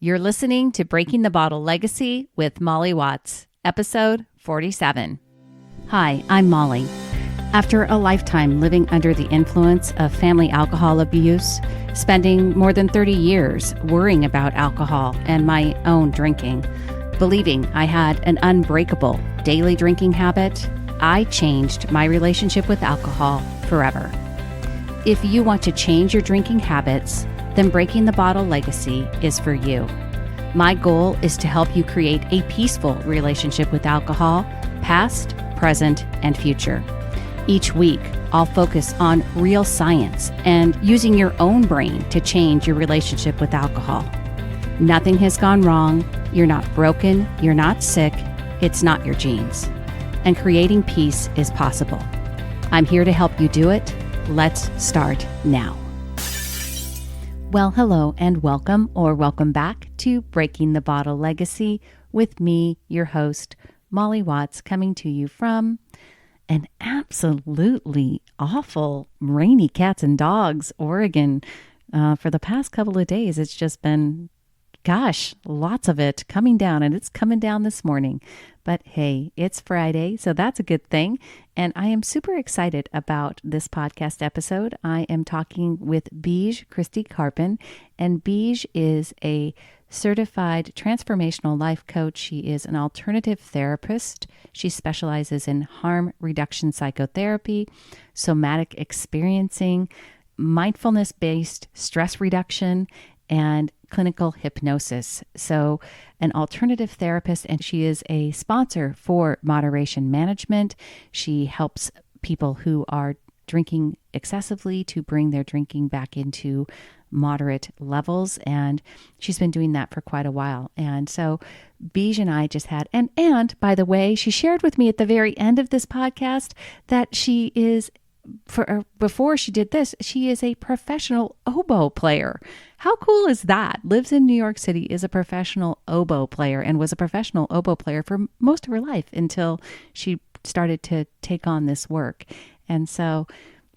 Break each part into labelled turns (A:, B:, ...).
A: You're listening to Breaking the Bottle Legacy with Molly Watts, episode 47. Hi, I'm Molly. After a lifetime living under the influence of family alcohol abuse, spending more than 30 years worrying about alcohol and my own drinking, believing I had an unbreakable daily drinking habit, I changed my relationship with alcohol forever. If you want to change your drinking habits, then Breaking the Bottle Legacy is for you. My goal is to help you create a peaceful relationship with alcohol, past, present, and future. Each week, I'll focus on real science and using your own brain to change your relationship with alcohol. Nothing has gone wrong. You're not broken. You're not sick. It's not your genes. And creating peace is possible. I'm here to help you do it. Let's start now. Well, hello and welcome or welcome back to Breaking the Bottle Legacy with me, your host, Molly Watts, coming to you from an absolutely awful rainy cats and dogs, Oregon. For the past couple of days, it's just been, lots of it coming down, and it's coming down this morning. But hey, it's Friday, so that's a good thing. And I am super excited about this podcast episode. I am talking with Beej, Christie Karpen, and Beej is a certified transformational life coach. She is an alternative therapist. She specializes in harm reduction psychotherapy, somatic experiencing, mindfulness-based stress reduction, and clinical hypnosis. So an alternative therapist, and she is a sponsor for moderation management. She helps people who are drinking excessively to bring their drinking back into moderate levels. And she's been doing that for quite a while. And so Beej and I just had, and by the way, she shared with me at the very end of this podcast that she is, before she did this, she is a professional oboe player. How cool is that? Lives in New York City, is a professional oboe player, and was a professional oboe player for most of her life until she started to take on this work. And so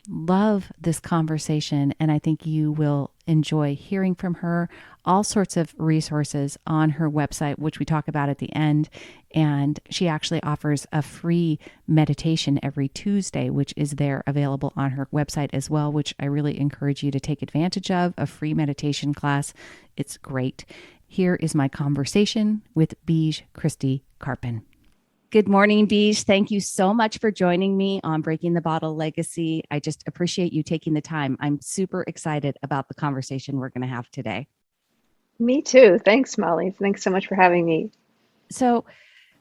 A: love this conversation, and I think you will enjoy hearing from her. All sorts of resources on her website, which we talk about at the end. And she actually offers a free meditation every Tuesday, which is there available on her website as well, which I really encourage you to take advantage of. A free meditation class. It's great. Here is my conversation with Beej Christie Karpen. Good morning, Beej. Thank you so much for joining me on Breaking the Bottle Legacy. I just appreciate you taking the time. I'm super excited about the conversation we're going to have today.
B: Me too. Thanks, Molly. Thanks so much for having me.
A: So,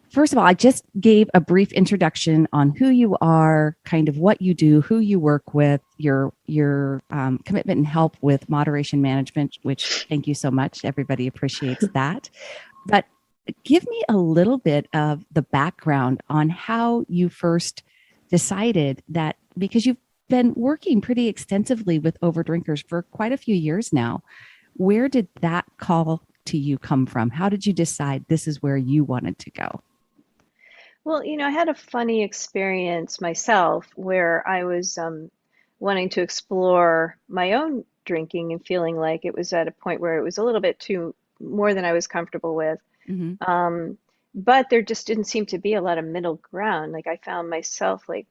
A: first of all, I just gave a brief introduction on who you are, kind of what you do, who you work with, your commitment and help with moderation management, which thank you so much. Everybody appreciates that. But give me a little bit of the background on how you first decided that, because you've been working pretty extensively with overdrinkers for quite a few years now. Where did that call to you come from? How did you decide this is where you wanted to go?
B: Well, I had a funny experience myself where I was wanting to explore my own drinking and feeling like it was at a point where it was a little bit too more than I was comfortable with.
A: Mm-hmm.
B: But there just didn't seem to be a lot of middle ground. Like I found myself like,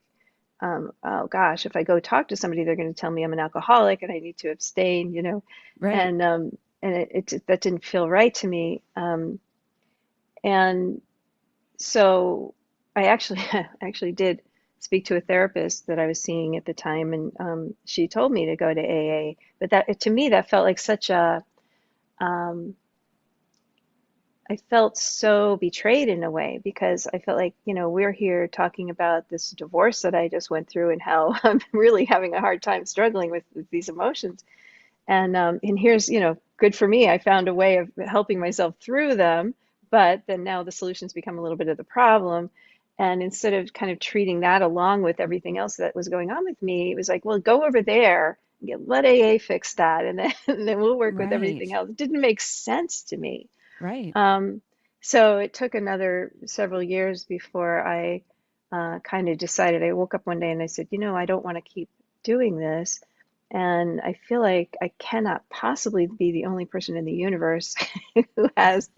B: oh gosh, if I go talk to somebody, they're going to tell me I'm an alcoholic and I need to abstain,
A: Right.
B: and it that didn't feel right to me. And so I actually actually did speak to a therapist that I was seeing at the time, and she told me to go to AA. But that to me that felt like such a um, I felt so betrayed in a way because I felt like, we're here talking about this divorce that I just went through and how I'm really having a hard time struggling with these emotions. And here's, good for me. I found a way of helping myself through them, but then now the solutions become a little bit of the problem. And instead of kind of treating that along with everything else that was going on with me, it was like, well, go over there, let AA fix that, and then, and then we'll work with
A: Right.
B: everything else. It didn't make sense to me.
A: Right.
B: Um, so it took another several years before I kind of decided. I woke up one day and I said, I don't want to keep doing this. And I feel like I cannot possibly be the only person in the universe who has,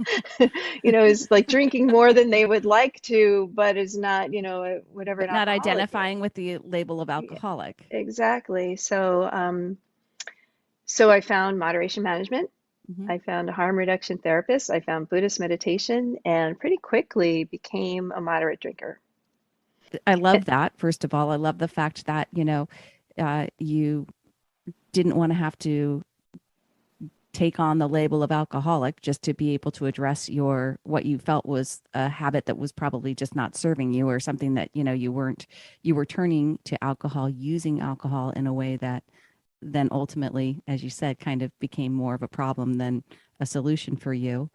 B: is like drinking more than they would like to, but is not, whatever, an
A: But not
B: alcoholic.
A: identifying with the label of
B: Yeah,
A: alcoholic.
B: exactly. So I found moderation management.
A: Hmm.
B: I found a harm reduction therapist. I found Buddhist meditation and pretty quickly became a moderate drinker.
A: I love that. First of all, I love the fact that, you didn't want to have to take on the label of alcoholic just to be able to address your what you felt was a habit that was probably just not serving you, or something that you were turning to alcohol, using alcohol in a way that then ultimately, as you said, kind of became more of a problem than a solution for you.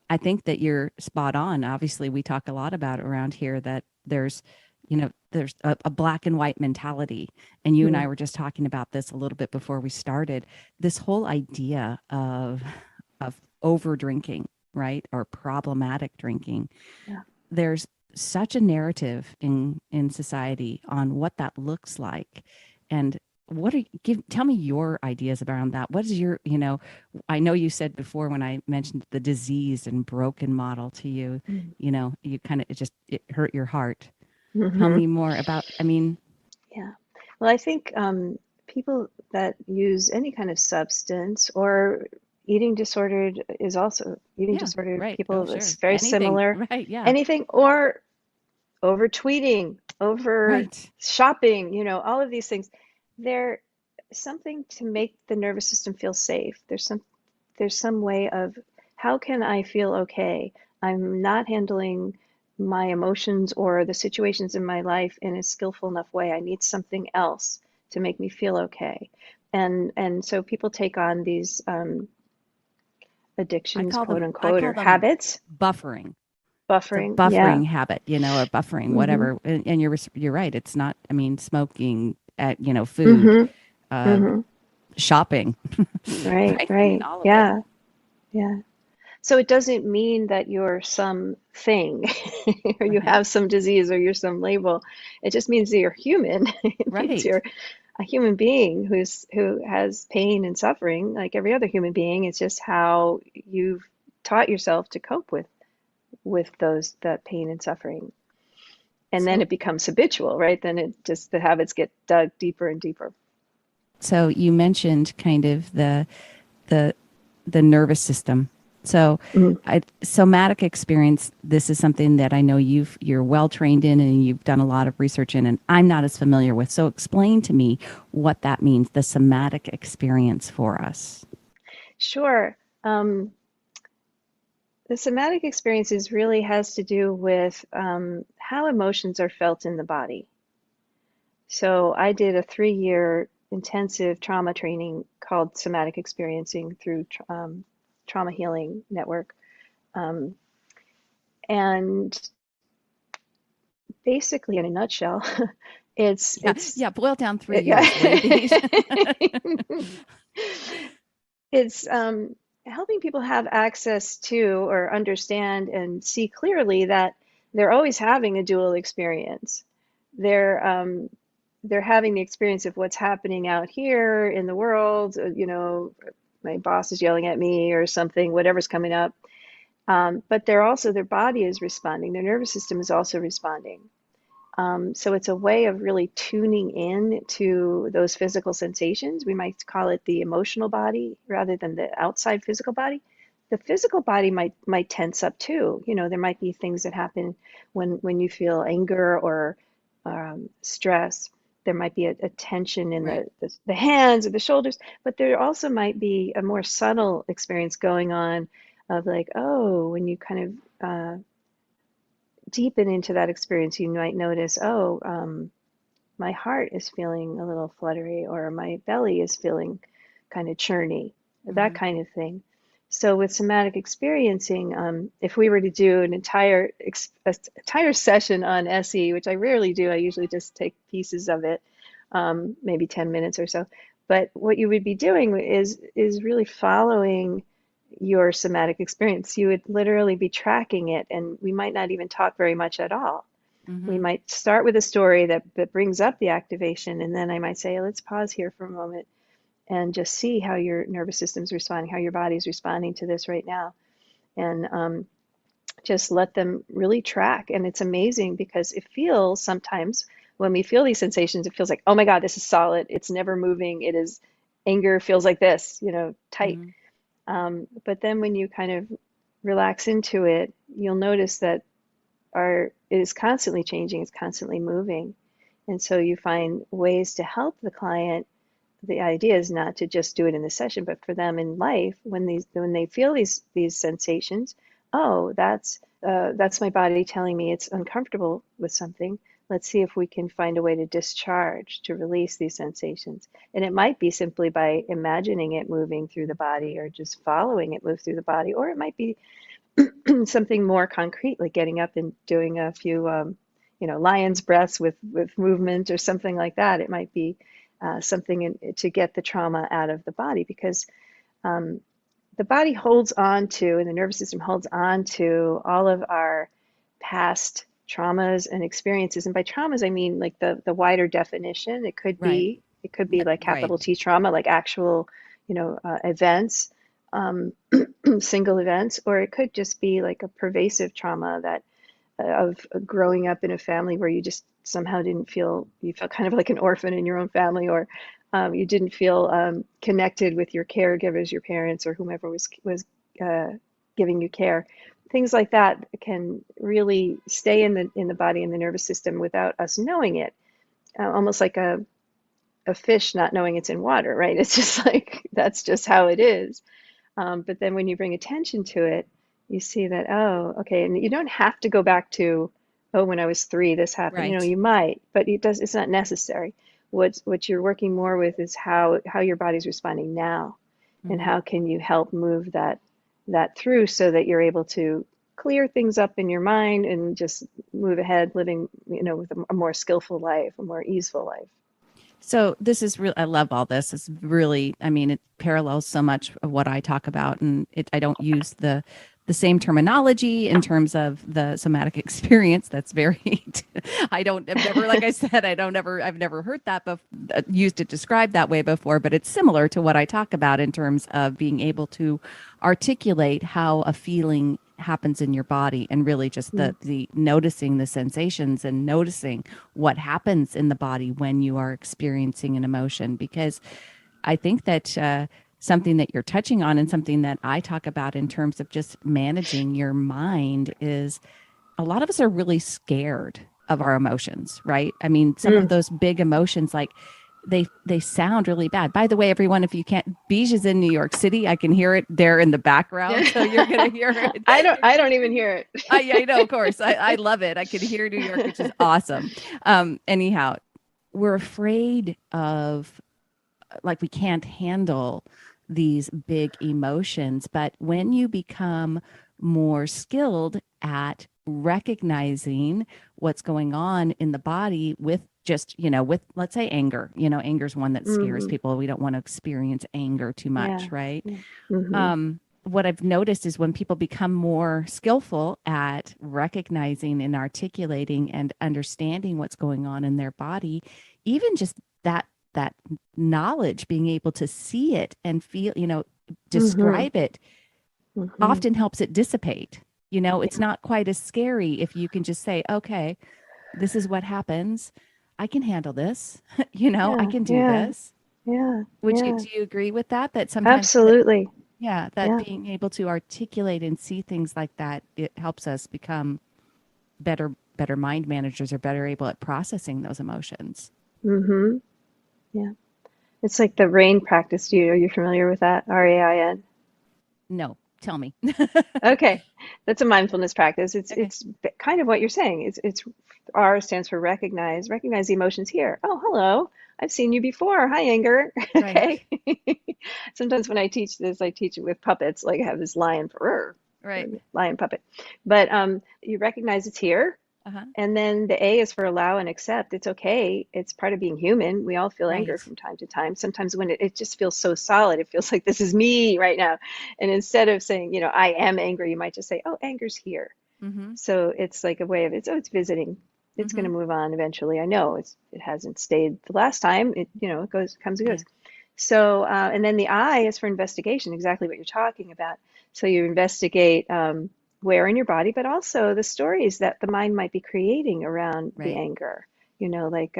A: I think that you're spot on. Obviously, we talk a lot about around here that there's a black and white mentality. And you and I
B: Hmm.
A: were just talking about this a little bit before we started. This whole idea of over drinking, right? Or problematic drinking.
B: Yeah.
A: There's such a narrative in society on what that looks like. And tell me your ideas around that. What is your, I know you said before when I mentioned the diseased and broken model to you, you kind of, it hurt your heart. Tell
B: Hmm.
A: me more about, I mean,
B: Yeah. Well, I think people that use any kind of substance or eating
A: yeah,
B: disordered
A: right. Oh,
B: people, it's
A: sure.
B: very
A: Anything.
B: similar.
A: Right. Yeah.
B: Anything, or over tweeting, over
A: Right.
B: shopping, all of these things. They're something to make the nervous system feel safe. There's some way of, how can I feel okay? I'm not handling my emotions or the situations in my life in a skillful enough way. I need something else to make me feel okay. And so people take on these addictions, quote
A: I
B: unquote,
A: call
B: or
A: them
B: habits.
A: buffering. It's a
B: Buffering, yeah.
A: buffering habit, or buffering,
B: Hmm.
A: whatever. And you're right. It's not, I mean, smoking, food,
B: Hmm.
A: uh,
B: Hmm.
A: shopping,
B: Right,
A: right? I mean,
B: right.
A: all of it.
B: Yeah, yeah. So it doesn't mean that you're something or you
A: Right.
B: have some disease or you're some label. It just means that you're human. It means
A: Right.
B: you're a human being who has pain and suffering like every other human being. It's just how you've taught yourself to cope with that pain and suffering. And then
A: So,
B: it becomes habitual, right? Then the habits get dug deeper and deeper.
A: so you mentioned kind of the, the nervous system. So,
B: Mhm.
A: somatic experience, this is something that I know you're well trained in and you've done a lot of research in, and I'm not as familiar with. So explain to me what that means, the somatic experience for us.
B: Sure. Um, The somatic experiences really has to do with how emotions are felt in the body. So I did a 3-year intensive trauma training called Somatic Experiencing through Trauma Healing Network. Um, and basically, in a nutshell, it's
A: Yeah,
B: it's
A: yeah, boil down
B: yeah.
A: 3 years, will you, Beej?
B: It's helping people have access to or understand and see clearly that they're always having a dual experience. They're um, they're having the experience of what's happening out here in the world. My boss is yelling at me or something, whatever's coming up. But their body is responding. Their nervous system is also responding. So it's a way of really tuning in to those physical sensations. We might call it the emotional body rather than the outside physical body. The physical body might tense up too. There might be things that happen when you feel anger or stress. There might be a tension in
A: Right.
B: the hands or the shoulders, but there also might be a more subtle experience going on of like, oh, when you kind of deepen into that experience, you might notice, oh, my heart is feeling a little fluttery, or my belly is feeling kind of churny, that
A: Hmm.
B: kind of thing. So with somatic experiencing, if we were to do an entire session on SE, which I rarely do, I usually just take pieces of it, maybe 10 minutes or so. But what you would be doing is really following your somatic experience. You would literally be tracking it, and we might not even talk very much at all. We
A: Hmm.
B: might start with a story that brings up the activation, and then I might say, let's pause here for a moment. and just see how your nervous system's responding, how your body's responding to this right now. And just let them really track. And it's amazing because it feels sometimes when we feel these sensations, it feels like, oh my God, this is solid. It's never moving. It is anger feels like this, tight.
A: Mm-hmm.
B: But then when you kind of relax into it, you'll notice that it is constantly changing, it's constantly moving. And so you find ways to help the client. The idea is not to just do it in the session, but for them in life, when they feel these sensations, oh, that's my body telling me it's uncomfortable with something. Let's see if we can find a way to discharge, to release these sensations. And it might be simply by imagining it moving through the body, or just following it move through the body, or it might be something more concrete, like getting up and doing a few, lion's breaths with movement or something like that. It might be something to get the trauma out of the body, because um, the body holds on to, and the nervous system holds on to all of our past traumas and experiences. And by traumas, I mean like the wider definition.
A: Right.
B: It could be like
A: Right.
B: capital T trauma, like actual, events, um, single events, or it could just be like a pervasive trauma that of growing up in a family where you just somehow you felt kind of like an orphan in your own family, or you didn't feel connected with your caregivers, your parents, or whomever was uh, giving you care. Things like that can really stay in the body and the nervous system without us knowing it. Almost like a fish not knowing it's in water, right? It's just like that's just how it is. But then when you bring attention to it, you see that, oh, okay, and you don't have to go back to, oh, when I was 3, this happened.
A: Right.
B: You might, but it's not necessary. What you're working more with is how your body's responding now, and
A: Mm-hmm.
B: how can you help move that through so that you're able to clear things up in your mind and just move ahead, living, with a more skillful life, a more easeful life.
A: So this is real. I love all this. It's really, I mean, it parallels so much of what I talk about, and I don't use the same terminology in terms of the somatic experience. That's very, I've never, like I said, I've never heard that, but used it described that way before, but it's similar to what I talk about in terms of being able to articulate how a feeling happens in your body, and really just
B: Mm,
A: the noticing the sensations and noticing what happens in the body when you are experiencing an emotion. Because I think that something that you're touching on, and something that I talk about in terms of just managing your mind, is a lot of us are really scared of our emotions, right? I mean, some of
B: mm.
A: those big emotions, like they sound really bad. By the way, everyone, if you can't, Beej is in New York City. I can hear it there in the background, so you're gonna hear it.
B: I don't even hear
A: I know,
B: it.
A: of course. I love it. I can hear New York, which is awesome. Anyhow, we're afraid of, like, we can't handle these big emotions. But when you become more skilled at recognizing what's going on in the body with just, with, let's say, anger, anger is one that scares
B: Hmm.
A: people. We don't want to experience anger too
B: Yeah.
A: much, right?
B: Yeah. Hmm.
A: What I've noticed is when people become more skillful at recognizing and articulating and understanding what's going on in their body, even just that knowledge, being able to see it and feel,
B: Hmm.
A: describe it,
B: Hmm.
A: often helps it dissipate. It's
B: Yeah.
A: not quite as scary if you can just say, okay, this is what happens. I can handle this. I
B: Yeah.
A: can do
B: Yeah.
A: this.
B: Yeah.
A: Would you,
B: Yeah.
A: do you agree with that? That sometimes that,
B: Absolutely.
A: yeah, that
B: Yeah.
A: being able to articulate and see things like that, it helps us become better mind managers, or better able at processing those emotions.
B: Hmm. Yeah. It's like the rain practice. Are you familiar with that? RAIN.
A: No, tell me.
B: Okay. That's a mindfulness practice.
A: Okay.
B: Kind of what you're saying. It's R stands for recognize. Recognize the emotions here. Oh, hello. I've seen you before. Hi, anger.
A: Right.
B: Okay. Sometimes when I teach this, I teach it with puppets. Like I have this lion for
A: Right.
B: lion puppet. But you recognize it's here.
A: Uh-huh.
B: And then the A is for allow and accept. It's okay. It's part of being human. We all feel anger
A: Right.
B: from time to time. Sometimes when it just feels so solid, it feels like this is me right now. And instead of saying, I am angry, you might just say, oh, anger's here.
A: Mm-hmm.
B: So it's like a way of it's visiting. It's going
A: Mm-hmm.
B: to move on eventually. I know it hasn't stayed the last time. It goes comes and
A: Yeah.
B: goes. So, and then the I is for investigation, exactly what you're talking about. So you investigate where in your body, but also the stories that the mind might be creating around the
A: Right.
B: anger. You know, like,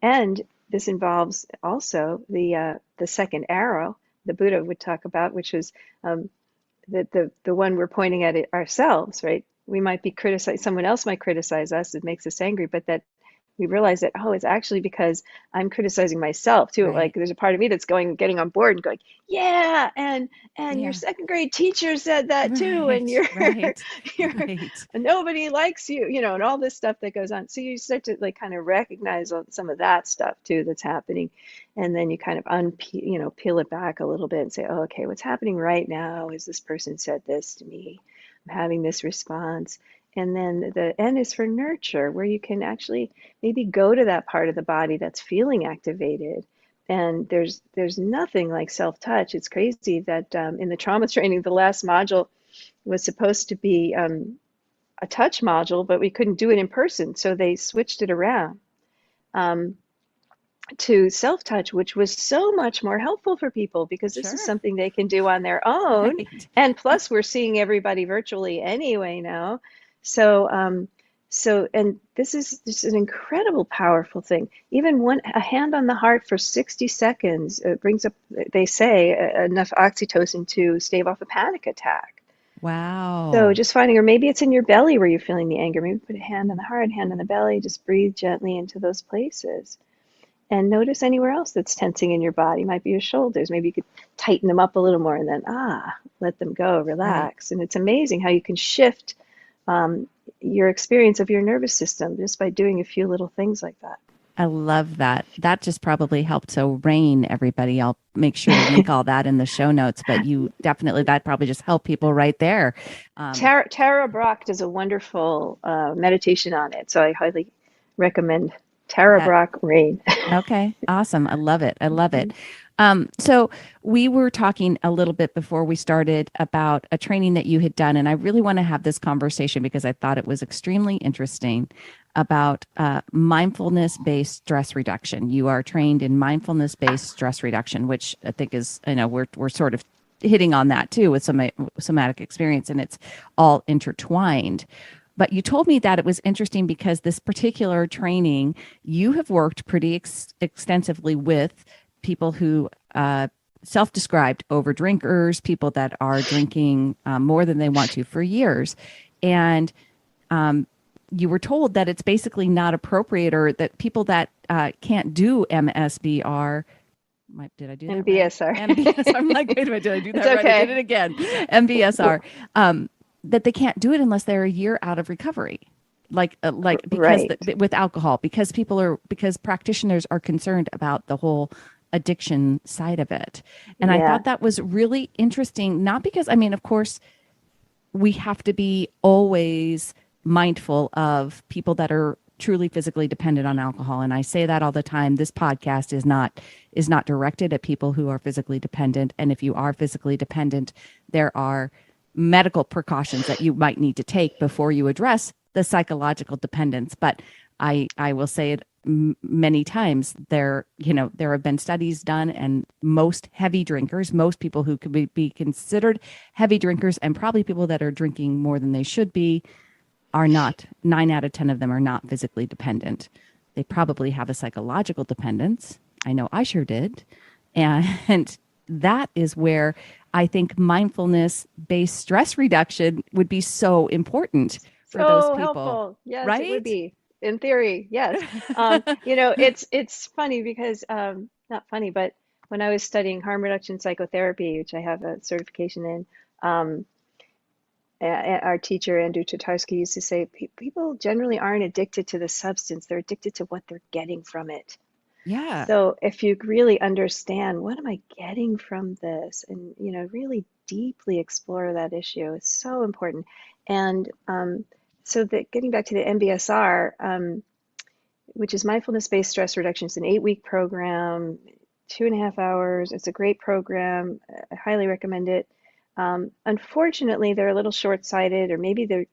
B: and this involves also the second arrow the Buddha would talk about, which is um, the one we're pointing at it ourselves, right? We might be criticized, someone else might criticize us, it makes us angry, but that we realize that, oh, it's actually because I'm criticizing myself too. Like
A: Right.
B: there's a part of me that's getting on board and going, yeah, and your
A: Yeah.
B: second grade teacher said that too, and
A: Right.
B: you're
A: Right.
B: you're
A: Right.
B: nobody likes you, you know, and all this stuff that goes on. So you start to like kind of recognize some of that stuff too that's happening, and then you kind of peel it back a little bit and say, oh, okay, what's happening right now is this person said this to me. I'm having this response. And then the N is for nurture, where you can actually maybe go to that part of the body that's feeling activated. And there's nothing like self-touch. It's crazy that in the trauma training, the last module was supposed to be a touch module, but we couldn't do it in person, so they switched it around um, to self-touch, which was so much more helpful for people because this is
A: Sure.
B: something they can do on their own.
A: Right.
B: And plus, we're seeing everybody virtually anyway now. So, and this is just an incredible, powerful thing. Even a hand on the heart for 60 seconds brings up, they say, enough oxytocin to stave off a panic attack. So
A: Wow.
B: just finding, or maybe it's in your belly where you're feeling the anger. Maybe put a hand on the heart, hand on the belly, just breathe gently into those places. And notice anywhere else that's tensing in your body. Might be your shoulders. Maybe you could tighten them up a little more and then, let them go,
A: Right.
B: relax. And it's amazing how you can shift um, your experience of your nervous system just by doing a few little things like
A: I love that. That just probably helped. So rain, everybody. I'll make sure to link
B: that.
A: all that in the show notes, but you definitely, that probably just helped people right there. Um,
B: Tara Brach does a wonderful meditation on it. So I highly recommend Tara
A: that
B: Brach Rain.
A: Okay, awesome. I love it. I love it. So we were talking a little bit before we started about a training that you had done, and I really want to have this conversation because I thought it was extremely interesting about mindfulness-based stress reduction. You are trained in mindfulness-based stress reduction, which I think is, we're sort of hitting on that too with some somatic experience, and it's all intertwined. But you told me that it was interesting because this particular training, you have worked pretty extensively with people who self-described over drinkers, people that are drinking more than they want to for years. And you were told that it's basically not appropriate, or that people that can't do MSBR, did I do that right?
B: MBSR.
A: MBSR. I'm like, wait a minute, did I do
B: It's
A: that right? I did
B: okay.
A: it again. MBSR. That they can't do it unless they're a year out of recovery, like because
B: Right.
A: with alcohol, because practitioners are concerned about the whole addiction side of it. And I
B: Yeah.
A: thought that was really interesting, not because, I mean, of course we have to be always mindful of people that are truly physically dependent on alcohol, and I say that all the time. This podcast is not directed at people who are physically dependent, and if you are physically dependent, there are medical precautions that you might need to take before you address the psychological dependence. But I will say it many times, there have been studies done, and most heavy drinkers, most people who could be considered heavy drinkers, and probably people that are drinking more than they should be, are not. 9 out of 10 of them are not physically dependent. They probably have a psychological dependence. I know I sure did. And that is where I think mindfulness based stress reduction would be so important for those
B: So
A: people,
B: helpful. Yes, it would
A: right?
B: be. In theory, yes. It's funny because not funny, but when I was studying harm reduction psychotherapy, which I have a certification in, um, our teacher Andrew Tatarski used to say people generally aren't addicted to the substance; they're addicted to what they're getting from it.
A: Yeah.
B: So if you really understand what am I getting from this, and really deeply explore that issue, it's so important. And so that getting back to the MBSR, which is mindfulness-based stress reduction, it's an 8-week program, 2.5 hours. It's a great program. I highly recommend it. Unfortunately, they're a little short-sighted, or maybe they're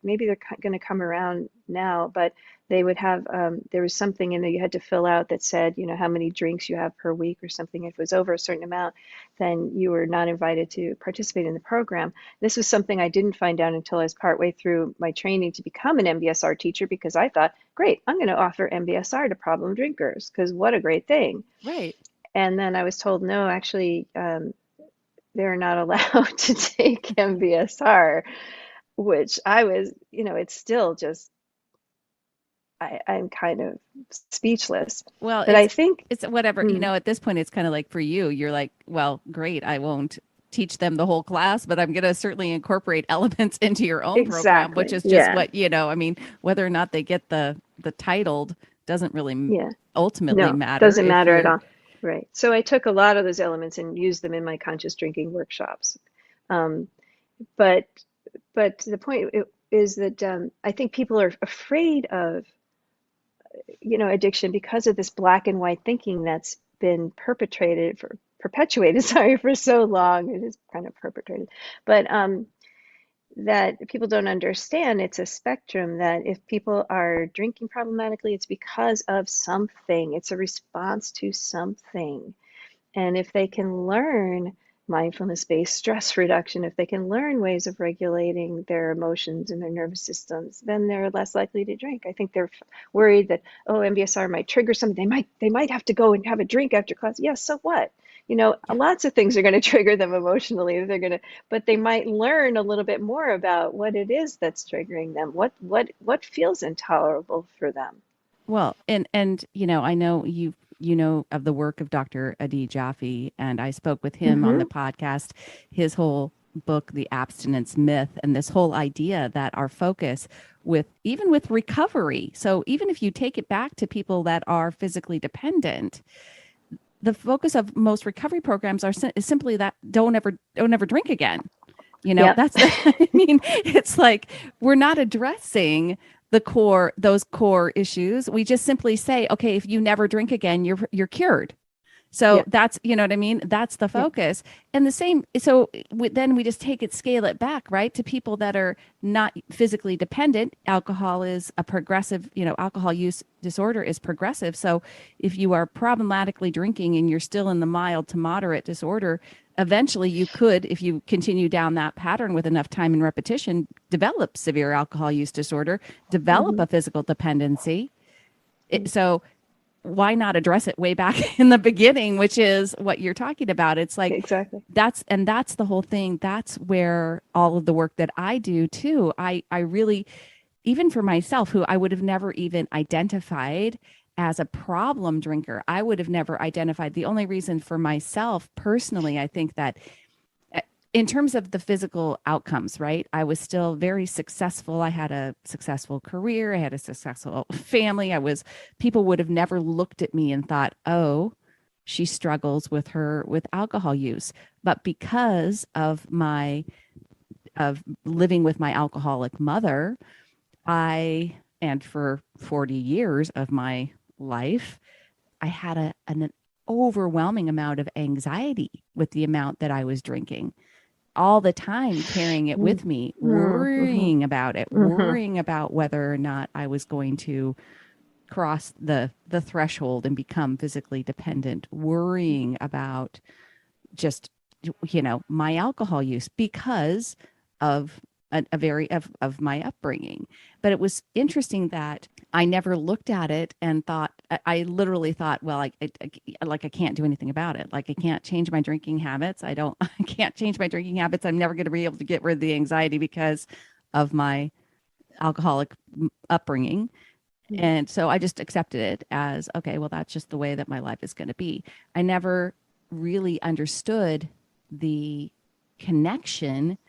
B: going to come around now, but they would have, there was something in there you had to fill out that said, how many drinks you have per week or something. If it was over a certain amount, then you were not invited to participate in the program. This was something I didn't find out until I was partway through my training to become an MBSR teacher, because I thought, great, I'm going to offer MBSR to problem drinkers, because what a great thing.
A: Right.
B: And then I was told, no, actually, they're not allowed to take MBSR, which I was, it's still just, I'm kind of speechless.
A: Well,
B: But I think,
A: it's whatever,
B: mm,
A: at this point it's kind of like for you, you're like, well, great, I won't teach them the whole class, but I'm going to certainly incorporate elements into your own program, which
B: exactly.
A: is just
B: Yeah.
A: what, I mean, whether or not they get the titled doesn't really
B: Yeah.
A: ultimately
B: No,
A: matter
B: doesn't
A: if
B: matter at
A: you're
B: all. Right. So I took a lot of those elements and used them in my conscious drinking workshops. Um, but the point is that I think people are afraid of, addiction because of this black and white thinking that's been perpetuated, sorry, for so long. It is kind of perpetrated, but that people don't understand it's a spectrum, that if people are drinking problematically, it's because of something. It's a response to something. And if they can learn mindfulness-based stress reduction, if they can learn ways of regulating their emotions and their nervous systems, then they're less likely to drink. I think they're worried that, oh, MBSR might trigger something. They might have to go and have a drink after class. Yes, so what?
A: yeah.
B: Lots of things are going to trigger them emotionally. But they might learn a little bit more about what it is that's triggering them. What feels intolerable for them.
A: Well, and I know you know of the work of Dr. Adi Jaffe, and I spoke with him on
B: Mm-hmm.
A: the podcast. His whole book, The Abstinence Myth, and this whole idea that our focus with even with recovery. So even if you take it back to people that are physically dependent, the focus of most recovery programs is simply that don't ever drink again.
B: Yeah.
A: That's I mean, it's like we're not addressing those core issues. We just simply say, okay, if you never drink again, you're cured. So
B: Yeah.
A: that's, you know what I mean? That's the
B: Yeah.
A: focus. And the same, so then we just take it, scale it back, right? To people that are not physically dependent. Alcohol is a progressive, alcohol use disorder is progressive. So if you are problematically drinking and you're still in the mild to moderate disorder, eventually you could, if you continue down that pattern with enough time and repetition, develop severe alcohol use disorder, develop
B: Mm-hmm.
A: a physical dependency. So why not address it way back in the beginning, which is what you're talking about? It's like
B: Exactly.
A: that's the whole thing. That's where all of the work that I do too. I really, even for myself, who I would have never even identified as a problem drinker, I would have never identified. The only reason for myself personally, I think that in terms of the physical outcomes, right? I was still very successful. I had a successful career. I had a successful family. People would have never looked at me and thought, oh, she struggles with alcohol use. But because of living with my alcoholic mother, and for 40 years of my life, I had an overwhelming amount of anxiety with the amount that I was drinking all the time, carrying it with me,
B: Mm-hmm.
A: worrying about it,
B: Mm-hmm.
A: worrying about whether or not I was going to cross the threshold and become physically dependent, worrying about just my alcohol use because of a very of my upbringing. But it was interesting that I never looked at it and thought, I literally thought, well, like I can't do anything about it. Like I can't change my drinking habits. I can't change my drinking habits. I'm never going to be able to get rid of the anxiety because of my alcoholic upbringing. And so I just accepted it as, okay, well, that's just the way that my life is going to be. I never really understood the connection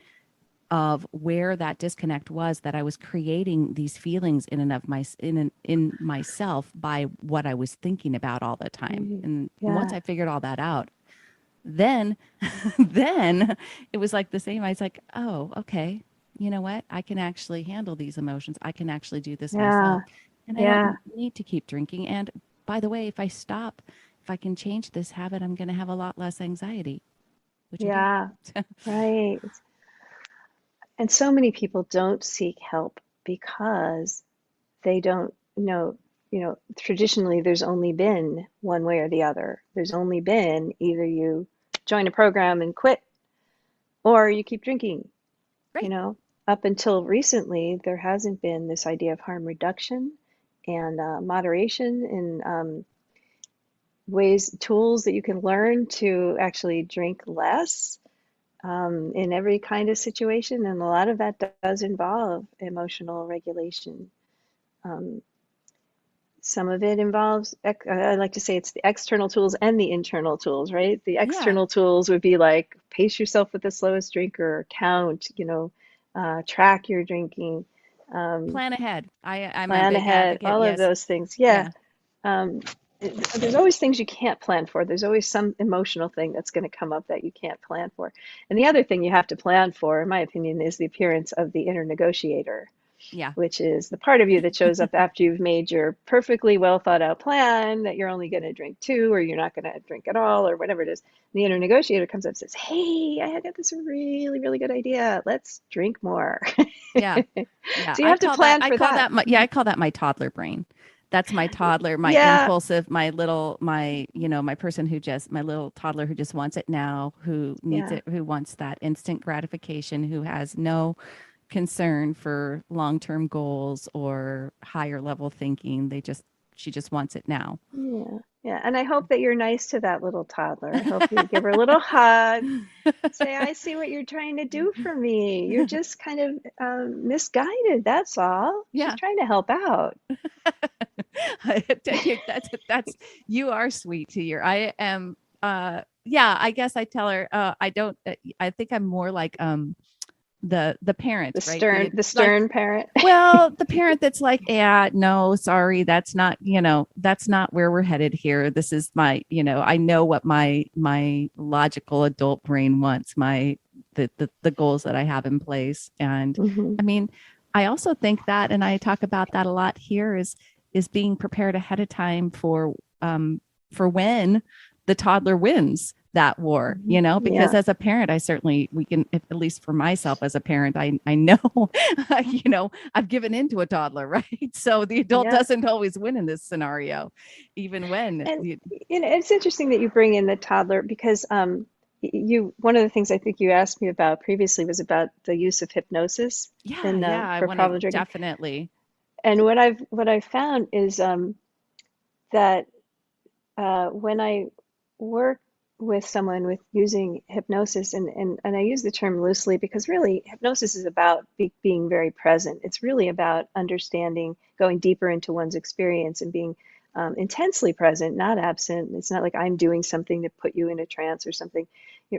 A: of where that disconnect was, that I was creating these feelings in and of in myself by what I was thinking about all the time.
B: Mm-hmm.
A: And once
B: Yeah.
A: I figured all that out, then then it was like the same. I was like, oh, okay, you know what? I can actually handle these emotions. I can actually do this myself.
B: Yeah.
A: And I
B: Yeah.
A: don't need to keep drinking. And by the way, if I stop, if I can change this habit, I'm going to have a lot less anxiety, which I did.
B: Yeah. Right. And so many people don't seek help because they don't no, traditionally there's only been one way or the other. There's only been either you join a program and quit or you keep drinking, you
A: Right.
B: know. Up until recently, there hasn't been this idea of harm reduction and moderation and tools that you can learn to actually drink less in every kind of situation. And a lot of that does involve emotional regulation. Um, Some of it involves, I like to say it's the external tools and the internal tools, right? The
A: Yeah.
B: external tools would be like pace yourself with the slowest drinker, count, track your drinking, um,
A: Plan ahead. I'm a
B: plan
A: big
B: ahead,
A: advocate.
B: all of
A: Yes.
B: those things. Yeah.
A: Yeah.
B: Um, there's always things you can't plan for. There's always some emotional thing that's going to come up that you can't plan for. And the other thing you have to plan for, in my opinion, is the appearance of the inner negotiator,
A: Yeah.
B: which is the part of you that shows up after you've made your perfectly well thought out plan that you're only going to drink two or you're not going to drink at all or whatever it is. And the inner negotiator comes up and says, "Hey, I got this really, really good idea. Let's drink more."
A: Yeah. Yeah.
B: So you have to plan
A: I
B: for
A: call
B: that.
A: that my, yeah, I call that my toddler brain. That's my toddler, my
B: Yeah,
A: impulsive, my little, my, my person who just, my little toddler who just wants it now, who needs
B: yeah.
A: it, who wants that instant gratification, who has no concern for long-term goals or higher level thinking. She just wants it now.
B: Yeah, yeah. And I hope that you're nice to that little toddler. I hope you give her a little hug. Say, I see what you're trying to do for me. You're just kind of misguided. That's all. She's
A: Yeah.
B: trying to help out.
A: That's you are sweet to your. I am yeah, I guess I tell her I don't I think I'm more like the parent, right?
B: The
A: Like,
B: stern parent.
A: well, the parent that's like, yeah, no, sorry, that's not, that's not where we're headed here. This is my, I know what my logical adult brain wants, the goals that I have in place. And
B: Hmm.
A: I mean, I also think that, and I talk about that a lot here, is being prepared ahead of time for when the toddler wins that war,
B: Hmm.
A: because
B: Yeah,
A: as a parent, I certainly, we can, at least for myself as a parent, I know, I've given into a toddler, right? So the adult
B: yeah.
A: doesn't always win in this scenario, even when
B: And it's interesting that you bring in the toddler because one of the things I think you asked me about previously was about the use of hypnosis
A: yeah,
B: in
A: yeah, I
B: for
A: want to
B: problem drinking.
A: definitely.
B: And what I've found is that when I work with someone with using hypnosis, and I use the term loosely because really hypnosis is about being very present. It's really about understanding, going deeper into one's experience and being intensely present, not absent. It's not like I'm doing something to put you in a trance or something.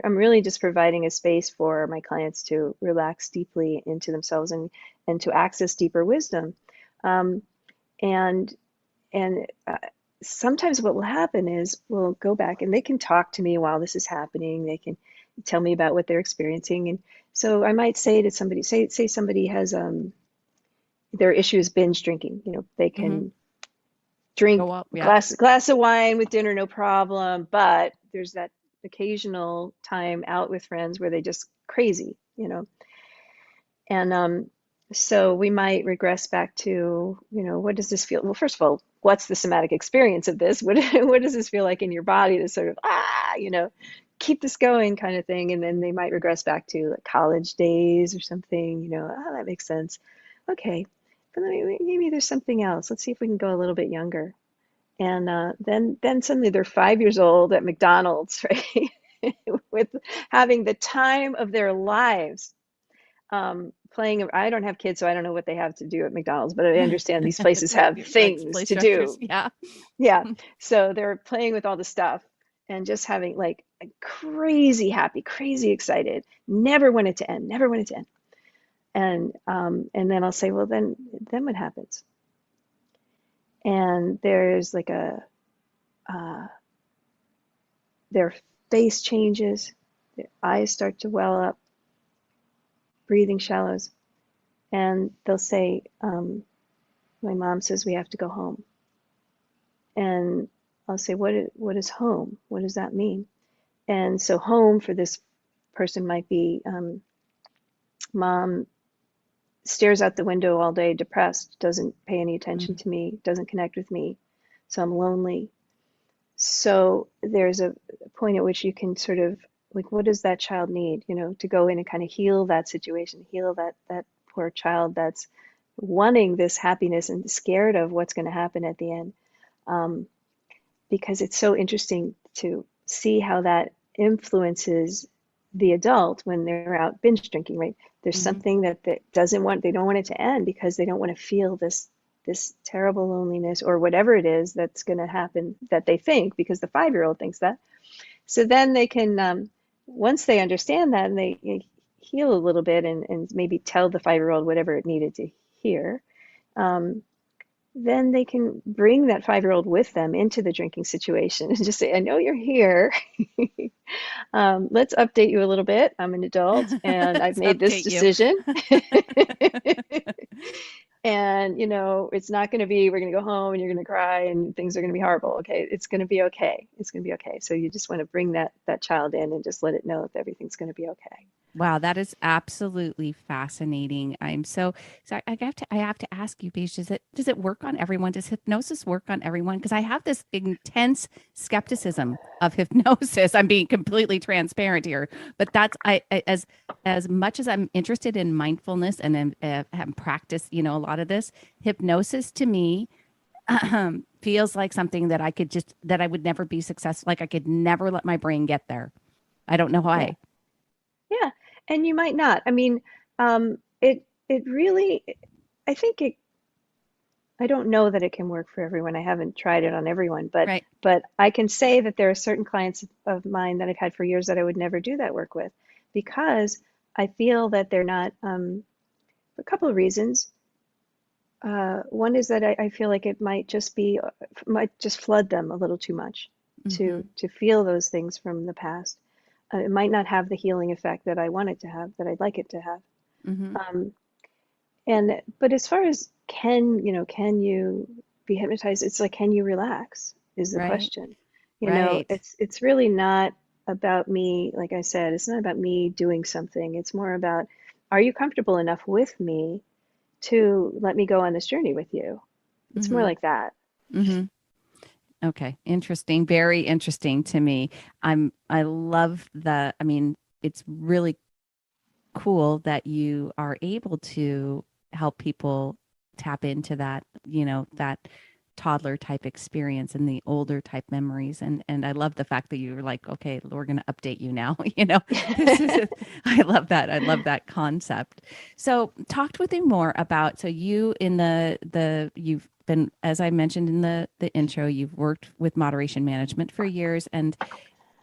B: I'm really just providing a space for my clients to relax deeply into themselves and to access deeper wisdom. Um, and and sometimes what will happen is we'll go back and they can talk to me while this is happening. They can tell me about what they're experiencing. And so I might say to somebody, say somebody has their issue is binge drinking. They
A: Hmm.
B: can drink
A: Go up,
B: a
A: yeah.
B: glass of wine with dinner, no problem. But there's that occasional time out with friends where they just crazy. And so we might regress back to, what does this feel? Well, first of all, what's the somatic experience of this? What does this feel like in your body to sort of, keep this going kind of thing? And then they might regress back to like college days or something, that makes sense. Okay, but maybe there's something else. Let's see if we can go a little bit younger. And then suddenly they're 5 years old at McDonald's, right? With having the time of their lives playing. I don't have kids, so I don't know what they have to do at McDonald's, but I understand these places have
A: Let's
B: things
A: play
B: to
A: structures,
B: do.
A: yeah.
B: Yeah. So they're playing with all the stuff and just having like a crazy happy, crazy excited. Never want it to end, never want it to end. And then I'll say, well, then what happens? And there's like uh, their face changes, their eyes start to well up, breathing shallows, and they'll say, my mom says we have to go home. And I'll say, what is home? What does that mean? And so home for this person might be, mom stares out the window all day, depressed, doesn't pay any attention
A: Mm-hmm.
B: to me, doesn't connect with me. So I'm lonely. So there's a point at which you can sort of like, what does that child need, to go in and kind of heal that situation, heal that poor child that's wanting this happiness and scared of what's going to happen at the end. Um, because it's so interesting to see how that influences the adult when they're out binge drinking, right? There's
A: Mm-hmm.
B: something that doesn't want, they don't want it to end because they don't want to feel this terrible loneliness or whatever it is that's going to happen that they think, because the 5-year-old thinks that. So then they can, once they understand that and they heal a little bit and maybe tell the 5-year-old whatever it needed to hear, um, then they can bring that 5-year-old with them into the drinking situation and just say, I know you're here. Let's update you a little bit. I'm an adult and I've
A: Let's
B: made this
A: update you.
B: decision. And, it's not going to be, we're going to go home and you're going to cry and things are going to be horrible. Okay. It's going to be okay. It's going to be okay. So you just want to bring that child in and just let it know that everything's going to be okay.
A: Wow, that is absolutely fascinating. I have to ask you, Beej, does it work on everyone? Does hypnosis work on everyone? Because I have this intense skepticism of hypnosis. I'm being completely transparent here, but as much as I'm interested in mindfulness and have practiced, a lot of this, hypnosis to me feels like something that I would never be successful. Like I could never let my brain get there. I don't know
B: Yeah.
A: why.
B: Yeah. And you might not. I mean, it really, I think I don't know that it can work for everyone. I haven't tried it on everyone, but
A: Right.
B: but I can say that there are certain clients of mine that I've had for years that I would never do that work with because I feel that they're not, for a couple of reasons. One is that I feel like it might just flood them a little too much
A: Hmm.
B: to feel those things from the past. It might not have the healing effect that I want it to have, that I'd like it to have.
A: Hmm.
B: Um, but as far as can you be hypnotized? It's like, can you relax is the
A: Right.
B: question.
A: Right.
B: It's really not about me, like I said, it's not about me doing something. It's more about, are you comfortable enough with me to let me go on this journey with you? It's more
A: Hmm.
B: like that.
A: Hmm. Okay. Interesting. Very interesting to me. I love I mean, it's really cool that you are able to help people tap into that, that toddler type experience and the older type memories. And I love the fact that you were like, okay, we're going to update you now. This is I love that. I love that concept. So talked with you more about, so you in you've been, as I mentioned in the intro, you've worked with moderation management for years. And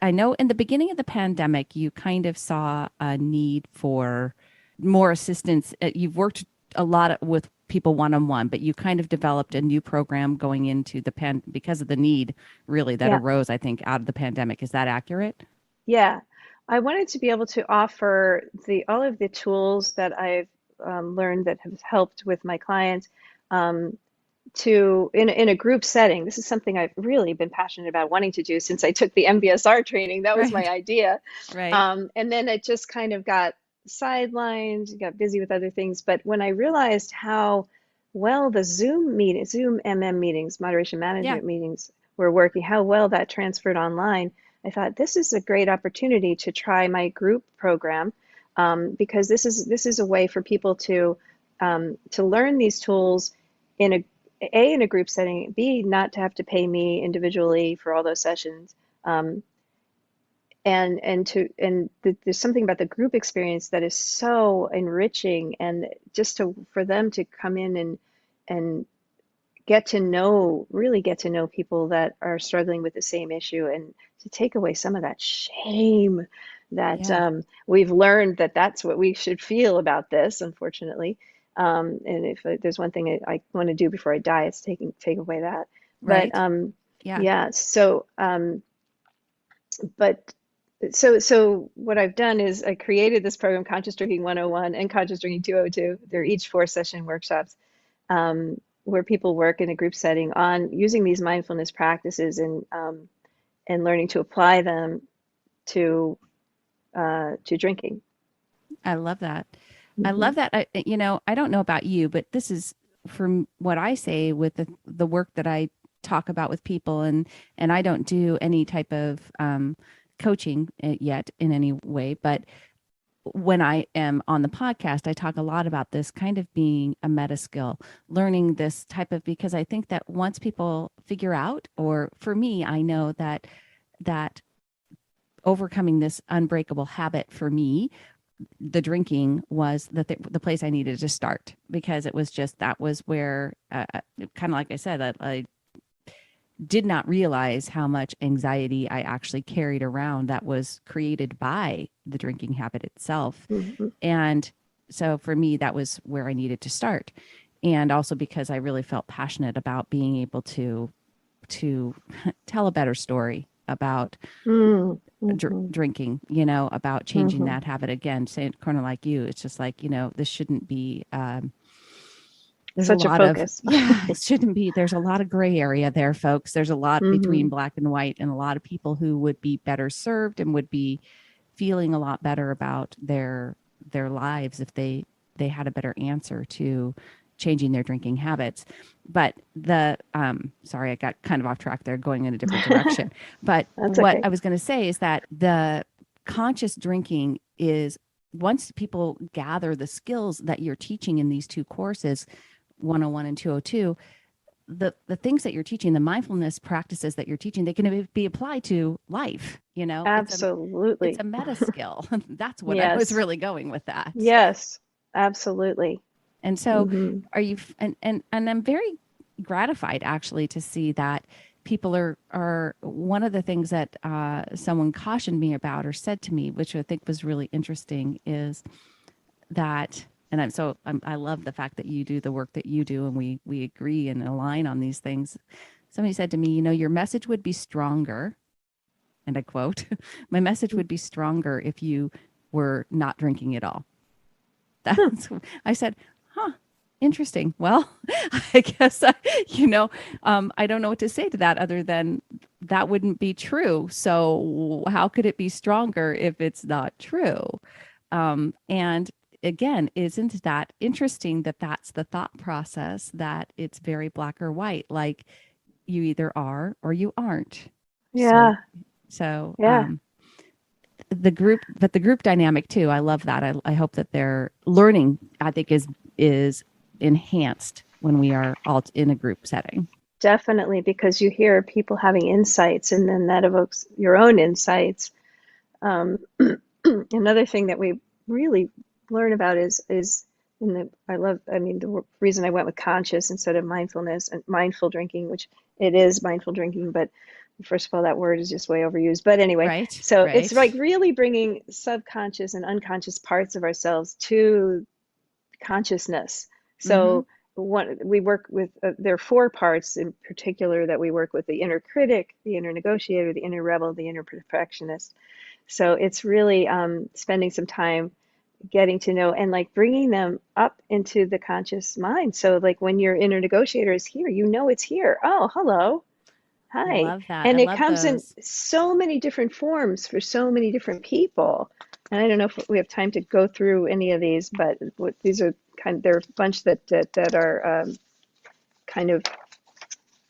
A: I know in the beginning of the pandemic, you kind of saw a need for more assistance. You've worked a lot with people one on one, but you kind of developed a new program going into because of the need really that
B: Yeah.
A: arose, I think, out of the pandemic. Is that accurate?
B: Yeah, I wanted to be able to offer the all of the tools that I've learned that have helped with my clients, um, to in a group setting. This is something I've really been passionate about wanting to do since I took the MBSR training. That was my
A: Right.
B: idea,
A: Right.
B: and then it just kind of got sidelined, got busy with other things. But when I realized how well the Zoom meetings, moderation
A: Yeah.
B: management meetings were working, how well that transferred online, I thought this is a great opportunity to try my group program, because this is a way for people to learn these tools in in a group setting, B, not to have to pay me individually for all those sessions, um, there's something about the group experience that is so enriching, and just to for them to come in and really get to know people that are struggling with the same issue, and to take away some of that shame that,
A: Yeah.
B: we've learned that that's what we should feel about this, unfortunately. And if there's one thing I want to do before I die, it's take away that. But
A: Right. Yeah.
B: yeah, but so what I've done is I created this program, Conscious Drinking 101 and Conscious Drinking 202. They're each 4-session workshops, where people work in a group setting on using these mindfulness practices and learning to apply them to drinking.
A: I love that. I
B: Hmm.
A: love that. I don't know about you, but this is from what I say with the work that I talk about with people, and I don't do any type of coaching yet in any way, but when I am on the podcast, I talk a lot about this kind of being a meta skill, learning this type of, because I think that once people figure out, or for me, I know that overcoming this unbreakable habit for me, the drinking was the place I needed to start, because it was just, that was where, kind of like I said, I did not realize how much anxiety I actually carried around that was created by the drinking habit itself.
B: Hmm.
A: And so for me, that was where I needed to start. And also because I really felt passionate about being able to tell a better story about
B: Hmm.
A: drinking, about changing
B: Hmm.
A: that habit again. Saying kind of like you, it's just like, this shouldn't be, there's a
B: Such a
A: lot of,
B: focus.
A: yeah, it shouldn't be. There's a lot of gray area there, folks. There's a lot between
B: Hmm.
A: black and white, and a lot of people who would be better served and would be feeling a lot better about their lives if they had a better answer to changing their drinking habits. But the sorry, I got kind of off track there, going in a different direction. But
B: That's
A: what
B: okay.
A: I was going to say is that the conscious drinking is, once people gather the skills that you're teaching in these two courses, 101 and 202, the things that you're teaching, the mindfulness practices that you're teaching, they can be applied to life. It's
B: Absolutely.
A: a meta skill. That's what I was
B: Yes.
A: really going with that.
B: Yes. Absolutely.
A: And so,
B: Hmm.
A: are you, and I'm very gratified actually to see that people are one of the things that someone cautioned me about or said to me, which I think was really interesting, is that, and I love the fact that you do the work that you do, and we agree and align on these things. Somebody said to me, your message would be stronger, and I quote, "My message would be stronger if you were not drinking at all." That's, I said, huh, interesting. Well, I guess I don't know what to say to that other than that wouldn't be true. So how could it be stronger if it's not true? And again, isn't that interesting that that's the thought process, that it's very black or white, like you either are or you aren't. So,
B: Yeah.
A: so,
B: Yeah.
A: but the group dynamic too, I love that. I hope that their learning, I think, is enhanced when we are all in a group setting.
B: Definitely, because you hear people having insights, and then that evokes your own insights. Um, Another thing that we really learn about is in the I mean, the reason I went with conscious instead of mindfulness and mindful drinking, which it is mindful drinking, but first of all, that word is just way overused. But anyway,
A: Right,
B: so it's like
A: right.
B: really bringing subconscious and unconscious parts of ourselves to consciousness.
A: Mm-hmm.
B: So one, we work with, there are four parts in particular that we work with: the inner critic, the inner negotiator, the inner rebel, the inner perfectionist. So it's really spending some time getting to know and like bringing them up into the conscious mind. So like when your inner negotiator is here, it's here. Oh, hello.
A: I
B: Hi.
A: love that. I
B: And it
A: love
B: comes in
A: those.
B: so many different forms for so many different people. And I don't know if we have time to go through any of these, but these are there are a bunch that are kind of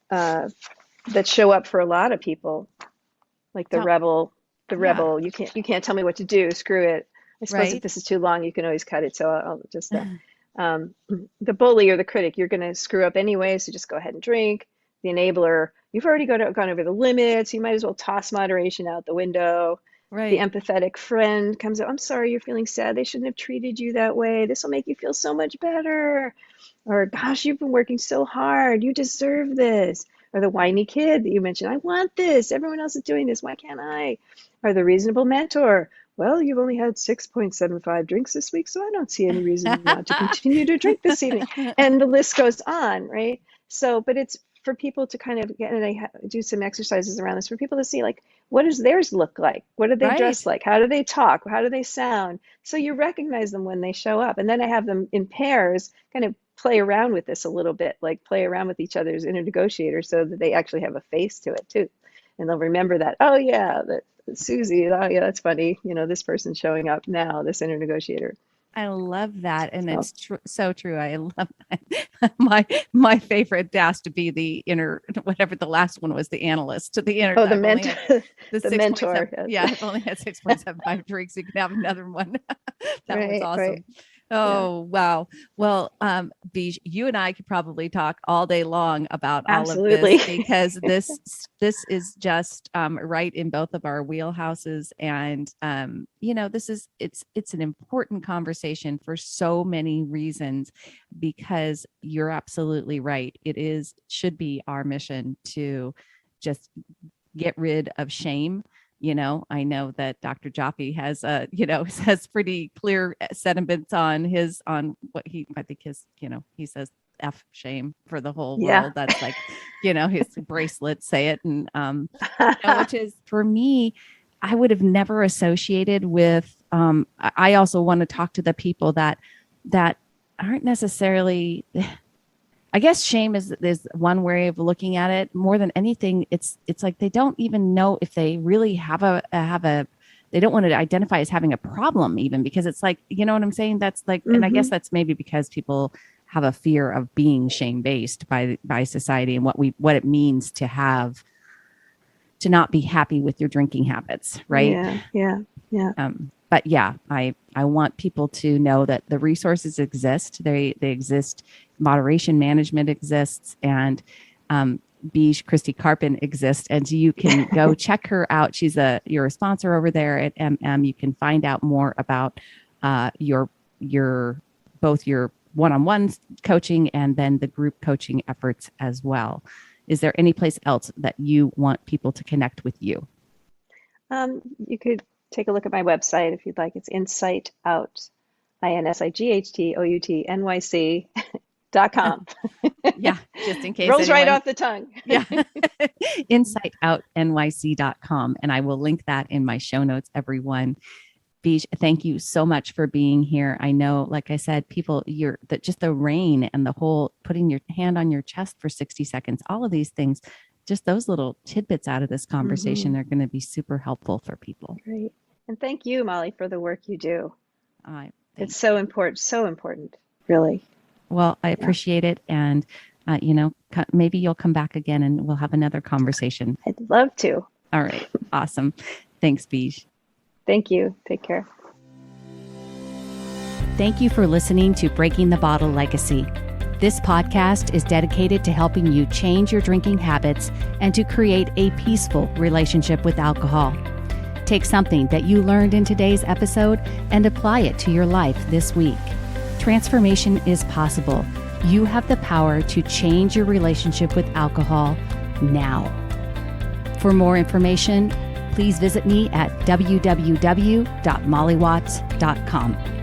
B: uh, that show up for a lot of people, like
A: Tell,
B: the
A: yeah,
B: rebel. You can't tell me what to do. Screw it. I suppose if
A: right.
B: this is too long, you can always cut it. So I'll just um, the bully or the critic. You're going to screw up anyway, so just go ahead and drink. The enabler. You've already gone over the limits. You might as well toss moderation out the window. The
A: Right.
B: empathetic friend comes up. I'm sorry you're feeling sad. They shouldn't have treated you that way. This will make you feel so much better. Or, gosh, you've been working so hard. You deserve this. Or the whiny kid that you mentioned. I want this. Everyone else is doing this. Why can't I? Or the reasonable mentor. Well, you've only had 6.75 drinks this week, so I don't see any reason not to continue to drink this evening. And the list goes on, right? So, but it's for people to kind of get, and I do some exercises around this for people to see, like, what does theirs look like? What do they dress
A: Right.
B: like? How do they talk? How do they sound? So you recognize them when they show up. And then I have them in pairs kind of play around with this a little bit, like play around with each other's inner negotiators so that they actually have a face to it too. And they'll remember that, oh yeah, that Susie, oh yeah, that's funny. This person's showing up now, this inner negotiator.
A: I love that. And
B: So,
A: it's so true. I love that. My favorite has to be the inner, whatever the last one was, the analyst to the inner.
B: oh, the
A: I've only had
B: mentor,
A: the
B: the
A: 6.7.
B: mentor. Yes.
A: Yeah, I've only had 6.75 drinks. You can have another one. That was
B: Right, right.
A: awesome.
B: Yeah,
A: Oh, wow. Well, Beej, you and I could probably talk all day long about all of this
B: absolutely.
A: because this is just right in both of our wheelhouses, and it's an important conversation for so many reasons, because you're absolutely right. Should be our mission to just get rid of shame. I know that Dr. Jaffe has has pretty clear sentiments on what I think he says F shame for the whole
B: Yeah.
A: world. That's like, his bracelets say it. And which is, for me, I would have never associated with. I also want to talk to the people that aren't necessarily. I guess shame is one way of looking at it. More than anything, it's like they don't even know if they really have a they don't want to identify as having a problem, even, because it's like, you know what I'm saying? That's like, and I guess that's maybe because people have a fear of being shame based by society, and what it means to not be happy with your drinking habits, right?
B: Yeah, yeah, yeah.
A: But yeah, I want people to know that the resources exist. They exist. Moderation management exists, and Beej, Christie Karpen exists, and you can go check her out. You're a sponsor over there at MM. You can find out more about your both your one-on-one coaching and then the group coaching efforts as well. Is there any place else that you want people to connect with you?
B: You could take a look at my website if you'd like. It's Insight Out, INSIGHTOUTNYC.com.
A: Yeah, just in case
B: Rolls right
A: anyone.
B: off the tongue.
A: Yeah. InsightOutNYC.com. And I will link that in my show notes, everyone. Beej, thank you so much for being here. I know, like I said, people, just the rain and the whole putting your hand on your chest for 60 seconds, all of these things, just those little tidbits out of this conversation are going to be super helpful for people.
B: Great. And thank you, Molly, for the work you do. It's
A: you.
B: so important, really.
A: Well, I appreciate it. And, maybe you'll come back again and we'll have another conversation.
B: I'd love to.
A: All right. Awesome. Thanks, Beej.
B: Thank you. Take care.
A: Thank you for listening to Breaking the Bottle Legacy. This podcast is dedicated to helping you change your drinking habits and to create a peaceful relationship with alcohol. Take something that you learned in today's episode and apply it to your life this week. Transformation is possible. You have the power to change your relationship with alcohol now. For more information, please visit me at www.mollywatts.com.